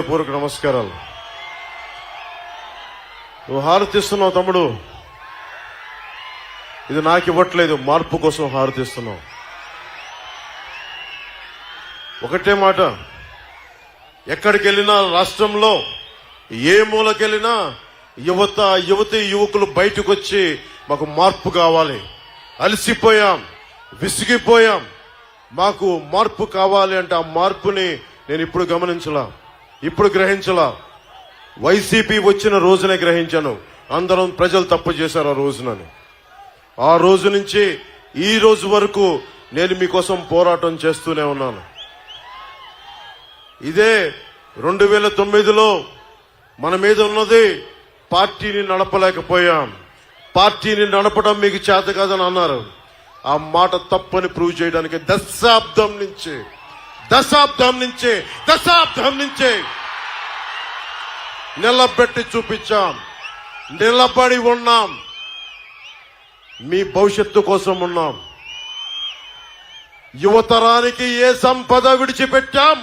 పూర్వక నమస్కారాలు. నువ్వు హారతిస్తున్నావు తమ్ముడు, ఇది నాకు ఇవ్వట్లేదు, మార్పు కోసం హారతిస్తున్నావు. ఒకటే మాట, ఎక్కడికి వెళ్ళినా రాష్ట్రంలో ఏ మూలకెళ్ళినా యువతి యువకులు బయటకు వచ్చి మాకు మార్పు కావాలి, అలసిపోయాం, విసిగిపోయాం, మాకు మార్పు కావాలి అంటే ఆ మార్పుని నేను ఇప్పుడు గమనించలా, ఇప్పుడు గ్రహించలా. వైసీపీ వచ్చిన రోజునే గ్రహించాను, అందరం ప్రజలు తప్పు చేశారు ఆ రోజునని. ఆ రోజు నుంచి ఈ రోజు వరకు నేను మీకోసం పోరాటం చేస్తూనే ఉన్నాను. ఇదే 2009లో మన మీద ఉన్నది పార్టీని నడపలేకపోయాం, పార్టీని నడపడం మీకు చేత కాదని అన్నారు. ఆ మాట తప్పని ప్రూవ్ చేయడానికి దశాబ్దం నుంచి నిలబెట్టి చూపించాం, నిలబడి ఉన్నాం, మీ భవిష్యత్తు కోసం ఉన్నాం. యువతరానికి ఏ సంపద విడిచిపెట్టాం?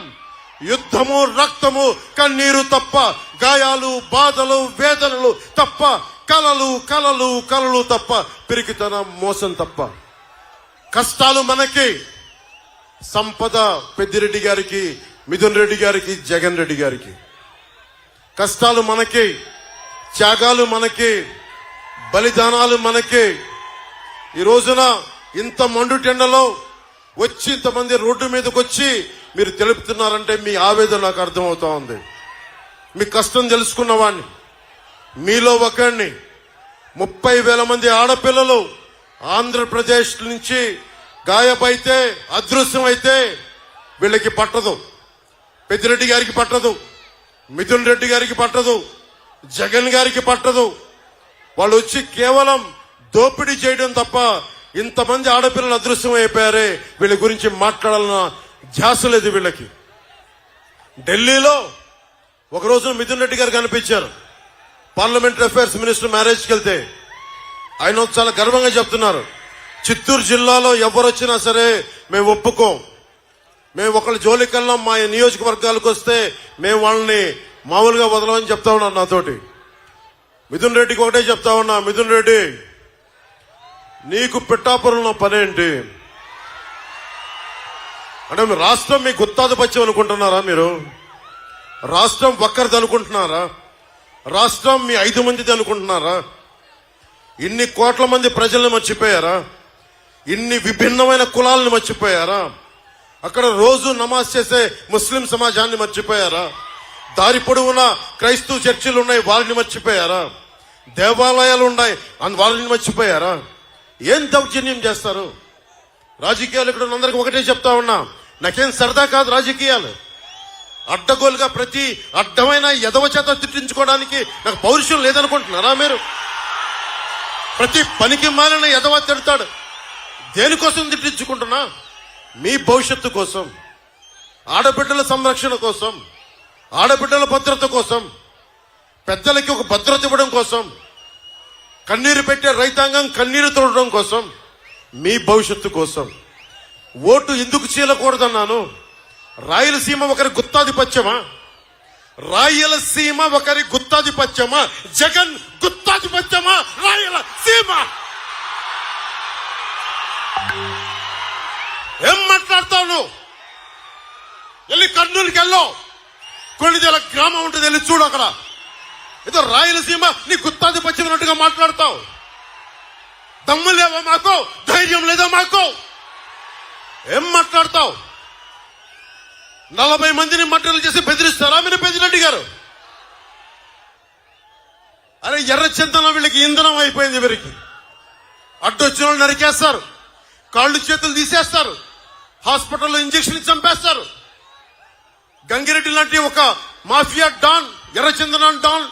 యుద్ధము, రక్తము, కన్నీరు తప్ప, గాయాలు, బాధలు, వేదనలు తప్ప, కలలు తప్ప, పిరికితనం, మోసం తప్ప. కష్టాలు మనకి, సంపద పెద్దిరెడ్డి గారికి, మిథున్ రెడ్డి గారికి, జగన్ రెడ్డి గారికి. కష్టాలు మనకి, త్యాగాలు మనకి, బలిదానాలు మనకి. ఈ రోజున ఇంత మండుటెండలో వచ్చి ఇంతమంది రోడ్డు మీదకి వచ్చి మీరు తెలుపుతున్నారంటే మీ ఆవేదన నాకు అర్థమవుతా ఉంది. మీ కష్టం తెలుసుకున్నవాడిని, మీలో ఒకరిని. 30,000 మంది ఆడపిల్లలు ఆంధ్రప్రదేశ్ నుంచి గాయపైతే, అదృశ్యమైతే వీళ్ళకి పట్టదు, పెద్దిరెడ్డి గారికి పట్టదు, మిథున్ రెడ్డి గారికి పట్టదు, జగన్ గారికి పట్టదు. వాళ్ళు వచ్చి కేవలం దోపిడీ చేయడం తప్ప ఇంతమంది ఆడపిల్లలు అదృశ్యం అయిపోయారే, వీళ్ళ గురించి మాట్లాడాలన్న ధ్యాస లేదు వీళ్ళకి. ఢిల్లీలో ఒకరోజు మిథున్ రెడ్డి గారు కనిపించారు, పార్లమెంటరీ అఫైర్స్ మినిస్టర్ మ్యారేజ్కి వెళ్తే. ఆయన చాలా గర్వంగా చెప్తున్నారు, చిత్తూరు జిల్లాలో ఎవరు వచ్చినా సరే మేము ఒప్పుకోం, మేము ఒకళ్ళ జోలికల్లా మా నియోజకవర్గాలకు వస్తే మేము వాళ్ళని మామూలుగా వదలమని చెప్తా ఉన్నారు నాతోటి. మిథున్ రెడ్డికి ఒకటే చెప్తా ఉన్నా, మిథున్ రెడ్డి నీకు పిఠాపురంలో పనేంటి అంటే, రాష్ట్రం మీ గుత్తాధిపత్యం అనుకుంటున్నారా? మీరు రాష్ట్రం ఒక్కరిది అనుకుంటున్నారా? రాష్ట్రం మీ 5 మందిది అనుకుంటున్నారా? ఇన్ని కోట్ల మంది ప్రజల్ని మర్చిపోయారా? ఇన్ని విభిన్నమైన కులాలను మర్చిపోయారా? అక్కడ రోజు నమాజ్ చేసే ముస్లిం సమాజాన్ని మర్చిపోయారా? దారి పొడవునా క్రైస్తవ చర్చిలు ఉన్నాయి, వారిని మర్చిపోయారా? దేవాలయాలు ఉన్నాయి, వారిని మర్చిపోయారా? ఏం దౌర్జన్యం చేస్తారు? రాజకీయాలు ఇక్కడ అందరికి ఒకటే చెప్తా ఉన్నా, నాకేం సరదా కాదు రాజకీయాలు. అడ్డగోలుగా ప్రతి అడ్డమైన ఎదవ చేత తిట్టించుకోవడానికి నాకు పౌరుషం లేదనుకుంటున్నారా మీరు? ప్రతి పనికి మాలిన ఎదవ తిడతాడు. దేనికోసం తిట్టించుకుంటున్నా? మీ భవిష్యత్తు కోసం, ఆడబిడ్డల సంరక్షణ కోసం, ఆడబిడ్డల భద్రత కోసం, పెద్దలకి ఒక భద్రత ఇవ్వడం కోసం, కన్నీరు పెట్టే రైతాంగం కన్నీరు తోడడం కోసం, మీ భవిష్యత్తు కోసం. ఓటు ఎందుకు చీలకూడదన్నాను? రాయలసీమ ఒకరి గుత్తాధిపత్యమా? రాయలసీమ ఒకరి గుత్తాధిపత్యమా? జగన్ గుత్తాధిపత్యమా? రాయలసీమ ఏం మాట్లాడతావు నువ్వు? వెళ్ళి కర్నూలుకి వెళ్ళో, కొన్నిదేల గ్రామం ఉంటుంది, వెళ్ళి చూడు. అక్కడ ఏదో రాయలసీమ నీ గుత్తాధిపత్యం అన్నట్టుగా మాట్లాడతావు. దమ్ము లేవా మాకు? ధైర్యం లేదా మాకు? ఏం మాట్లాడతావు? 40 మందిని మట్టలు చేసి బెదిరిస్తారా మీరు? పెద్దిరెడ్డి గారు, అరే ఎర్రచందనం వీళ్ళకి ఇంధనం అయిపోయింది. వీరికి అడ్డొచ్చిన వాళ్ళు నరికేస్తారు, కాళ్ళు చేతులు తీసేస్తారు, హాస్పిటల్లో ఇంజక్షన్ చంపేస్తారు. గంగిరెడ్డి లాంటి ఒక మాఫియా డాన్, ఎర్రచందనం డాన్